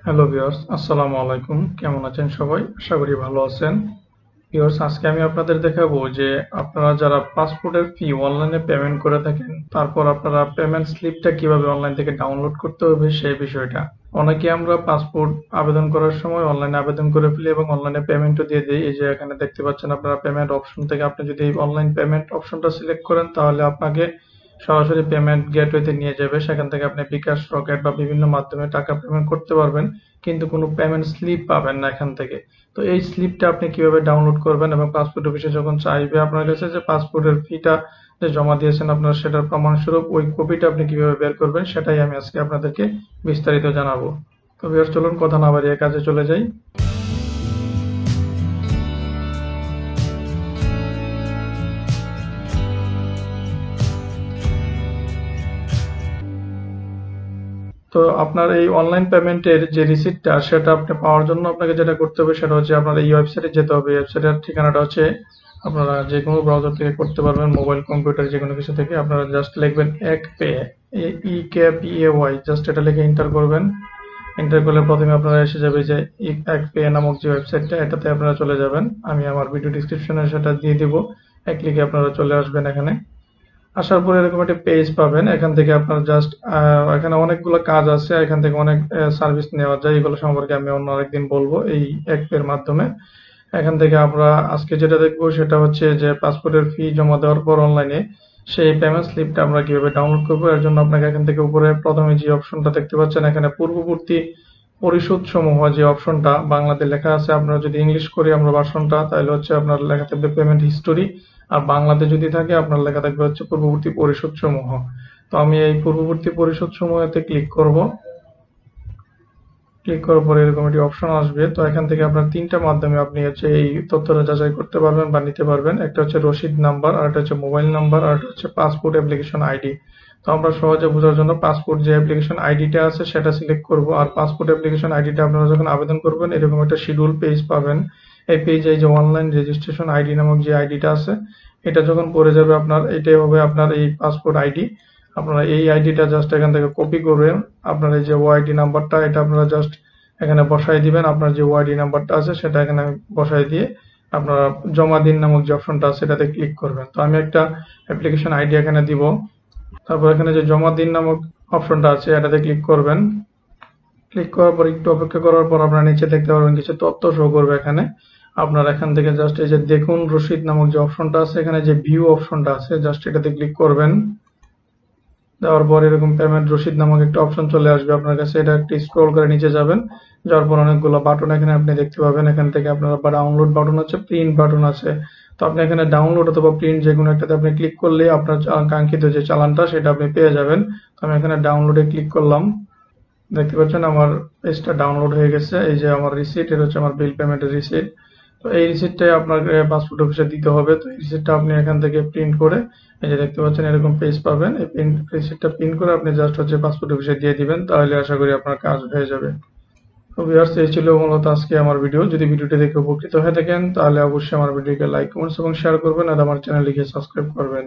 Hello viewers, আসসালামু আলাইকুম। কেমন আছেন সবাই? আশা করি ভালো আছেন। ভিউয়ার্স, আজকে আমি আপনাদের দেখাবো যে আপনারা যারা পাসপোর্টের ফি অনলাইনে পেমেন্ট করে থাকেন, তারপর আপনারা পেমেন্ট স্লিপটা কিভাবে অনলাইন থেকে ডাউনলোড করতে হবে সেই বিষয়টা। অনেকে আমরা পাসপোর্ট আবেদন করার সময় অনলাইনে আবেদন করে ফেলি এবং অনলাইনে পেমেন্টও দিয়ে দিই। এই যে এখানে দেখতে পাচ্ছেন আপনারা পেমেন্ট অপশন থেকে আপনি যদি অনলাইন পেমেন্ট অপশনটা সিলেক্ট করেন তাহলে আপনাকে সরাসরি পেমেন্ট গেটওয়েতে নিয়ে যাবে। সেখান থেকে আপনি বিকাশ, রকেট বা বিভিন্ন মাধ্যমে টাকা পেমেন্ট করতে পারবেন, কিন্তু কোনো পেমেন্ট স্লিপ পাবেন না এখান থেকে। তো এই স্লিপটা আপনি কিভাবে ডাউনলোড করবেন এবং পাসপোর্ট অফিসে যখন চাইবে আপনার কাছে যে পাসপোর্টের ফিটা যে জমা দিয়েছেন আপনার, সেটার প্রমাণস্বরূপ ওই কপিটা আপনি কিভাবে বের করবেন সেটাই আমি আজকে আপনাদেরকে বিস্তারিত জানাবো। তো ভিউয়ার্স, চলুন কথা না বাড়িয়ে কাজে চলে যাই। তো আপনার এই অনলাইন পেমেন্টের যে রিসিপ্টটা সেটা আপনি পাওয়ার জন্য আপনাকে যেটা করতে হবে সেটা হচ্ছে আপনার এই ওয়েবসাইটে যেতে হবে। এই ওয়েবসাইটের ঠিকানাটা হচ্ছে, আপনারা যে কোনো ব্রাউজার থেকে করতে পারবেন, মোবাইল, কম্পিউটার, যে কোনো কিছু থেকে। আপনারা জাস্ট লিখবেন এক পে, EKPAY, জাস্ট এটা লিখে এন্টার করবেন। এন্টার করলে প্রথমে আপনারা এসে যাবে যে এক পে নামক যে ওয়েবসাইটটা, এটাতে আপনারা চলে যাবেন। আমি আমার ভিডিও ডিসক্রিপশনে সেটা দিয়ে দিব। এক ক্লিকে আপনারা চলে আসবেন এখানে। আসার পরে এরকম একটা পেজ পাবেন। এখান থেকে আপনার জাস্ট এখানে অনেকগুলো কাজ আছে, এখান থেকে অনেক সার্ভিস নেওয়া যায়। এগুলো সম্পর্কে আমি অন্য আরেকদিন বলবো এই অ্যাপের মাধ্যমে। এখান থেকে আমরা আজকে যেটা দেখবো সেটা হচ্ছে যে পাসপোর্টের ফি জমা দেওয়ার পর অনলাইনে সেই পেমেন্ট স্লিপটা আমরা কিভাবে ডাউনলোড করবো। এর জন্য আপনাকে এখান থেকে উপরে প্রথমে যে অপশনটা দেখতে পাচ্ছেন, এখানে পূর্ববর্তী পরিশোধ সমূহ যে অপশনটা বাংলাতে লেখা আছে, আপনারা যদি ইংলিশ করি আমরা ভার্সনটা, তাহলে হচ্ছে আপনার লেখা থাকবে পেমেন্ট হিস্টোরি, আর বাংলাতে যদি থাকে আপনার লেখা থাকবে হচ্ছে পূর্ববর্তী পরিশোধ সমূহ। তো আমি এই পূর্ববর্তী পরিশোধ সমূহতে ক্লিক করব। ক্লিক করার পরে এরকম একটি অপশন আসবে। তো এখান থেকে আপনার তিনটা মাধ্যমে আপনি হচ্ছে এই তথ্যটা যাচাই করতে পারবেন বা নিতে পারবেন। একটা হচ্ছে রসিদ নাম্বার, আর একটা হচ্ছে মোবাইল নাম্বার, আর একটা হচ্ছে পাসপোর্ট অ্যাপ্লিকেশন আইডি। তো আমরা সহজে বোঝার জন্য পাসপোর্ট যে অ্যাপ্লিকেশন আইডিটা আছে সেটা সিলেক্ট করব। আর পাসপোর্ট অ্যাপ্লিকেশন আইডিটা আপনারা যখন আবেদন করবেন এরকম একটা শিডিউল পেজ পাবেন। এই পেজে এই যে অনলাইন রেজিস্ট্রেশন আইডি নামক যে আইডিটা আছে, এটা যখন পড়ে যাবে আপনার, এটাই হবে আপনার এই পাসপোর্ট আইডি। আপনারা এই আইডিটা জাস্ট এখান থেকে কপি করবেন। আপনার এই যে ওআইডি নাম্বারটা, এটা আপনারা জাস্ট এখানে বসাই দিবেন। আপনার যে ওআইডি নাম্বারটা আছে সেটা এখানে বসাই দিয়ে আপনারা জমা দিন নামক যে অপশনটা আছে সেটাতে ক্লিক করবেন। তো আমি একটা অ্যাপ্লিকেশন আইডি এখানে দিব। তারপর এখানে যে জমা দিন নামক অপশনটা আছে এটাতে ক্লিক করবেন। ক্লিক করার পর একটু অপেক্ষা করার পর আপনারা নিচে দেখতে পারবেন কিছু তথ্য শো করবে এখানে। আপনার এখান থেকে জাস্ট এই যে দেখুন রসিদ নামক যে অপশনটা আছে, এখানে যে ভিউ অপশনটা আছে জাস্ট এটাতে ক্লিক করবেন। দেওয়ার পর এরকম পেমেন্ট রসিদ নামক একটা অপশন চলে আসবে আপনার কাছে। এটা একটু স্ক্রল করে নিচে যাবেন। যাওয়ার পর অনেকগুলো বাটন এখানে আপনি দেখতে পাবেন। এখান থেকে আপনারা ডাউনলোড বাটন আছে, প্রিন্ট বাটন আছে। তো আপনি এখানে ডাউনলোড অথবা প্রিন্ট যে কোনো একটাতে আপনি ক্লিক করলে আপনার কাঙ্ক্ষিত যে চালানটা সেটা আপনি পেয়ে যাবেন। তো আমি এখানে ডাউনলোডে ক্লিক করলাম। দেখতে পাচ্ছেন আমার পেজটা ডাউনলোড হয়ে গেছে। এই যে আমার রিসিট, এটা হচ্ছে আমার বিল পেমেন্টের রিসিট। তো এই রিসিটটাই আপনার পাসপোর্ট অফিসে দিতে হবে। তো এই রিসিটটা আপনি এখান থেকে প্রিন্ট করে, এই যে দেখতে পাচ্ছেন এরকম পেজ পাবেন। এই রিসিটটা প্রিন্ট করে আপনি জাস্ট হচ্ছে পাসপোর্ট অফিসে দিয়ে দিবেন, তাহলে আশা করি আপনার কাজ হয়ে যাবে। তো ভিউয়ার্স, এই ছিল মূলত আজকে আমার ভিডিও। যদি ভিডিওটি দেখে উপকৃত হয়ে থাকেন তাহলে অবশ্যই আমার ভিডিওকে লাইক, কমেন্টস এবং শেয়ার করবেন, আর আমার চ্যানেলটিকে সাবস্ক্রাইব করবেন।